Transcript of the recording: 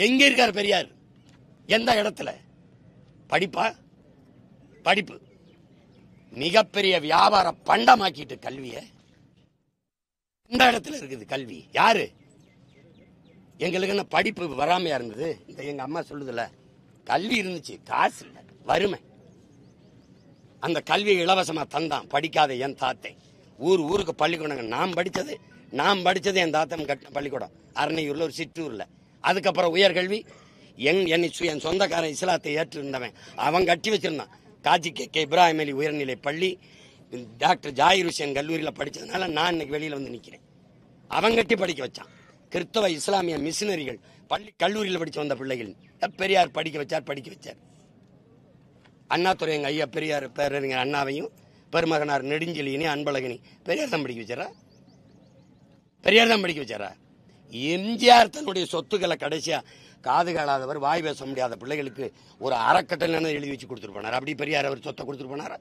எங்க இருக்காரு பெரியார்? எந்த இடத்துல? படிப்பா? படிப்பு மிகப்பெரிய வியாபார பண்டமாக்கிட்டு கல்விய இந்த இடத்துல இருக்குது. கல்வி யாரு? எங்களுக்கு என்ன படிப்பு வராமையா இருந்தது? இந்த எங்க அம்மா சொல்லுதுல, கல்வி இருந்துச்சு, காசு இல்லை, வறுமை. அந்த கல்வியை இலவசமா தந்தான் படிக்காத என் தாத்தை. ஊருக்கு பள்ளிக்கூடம் நான் படிச்சது என் தாத்தன் கட்டின பள்ளிக்கூடம் அரணையூர்ல, ஒரு சிற்றூர்ல. அதுக்கப்புறம் உயர்கல்வி என் சொந்தக்காரன் இஸ்லாத்தை ஏற்று இருந்தவன் அவன் கட்டி வச்சிருந்தான். காஜி கே இப்ராஹிம் அலி உயர்நிலை பள்ளி, டாக்டர் ஜாகிர் ஹுசேன் கல்லூரியில் படிச்சதுனால நான் இன்னைக்கு வெளியில வந்து நிக்கிறேன். அவன் கட்டி படிக்க வச்சான். கிறிஸ்தவ இஸ்லாமிய மிஷினரிகள் பள்ளி கல்லூரியில் படிச்சு வந்த பிள்ளைகள் பெரியார் படிக்க வச்சார். அண்ணாதுரை எங்க ஐயா பெரியார் பேரறிஞர் அண்ணாவையும் பெருமகனார் நெடுஞ்செழியனையும் அன்பழகனி பெரியார் தான் படிக்க வச்சாரா? எம்ஜிஆர் தன்னுடைய சொத்துக்களை கடைசியா காது காலாதவர், வாய் பேச முடியாத பிள்ளைகளுக்கு ஒரு அறக்கட்டளை எழுதி வச்சு கொடுத்துட்டு போனார். அப்படி பெரியார் அவர் சொத்தை கொடுத்துட்டு போனாரா?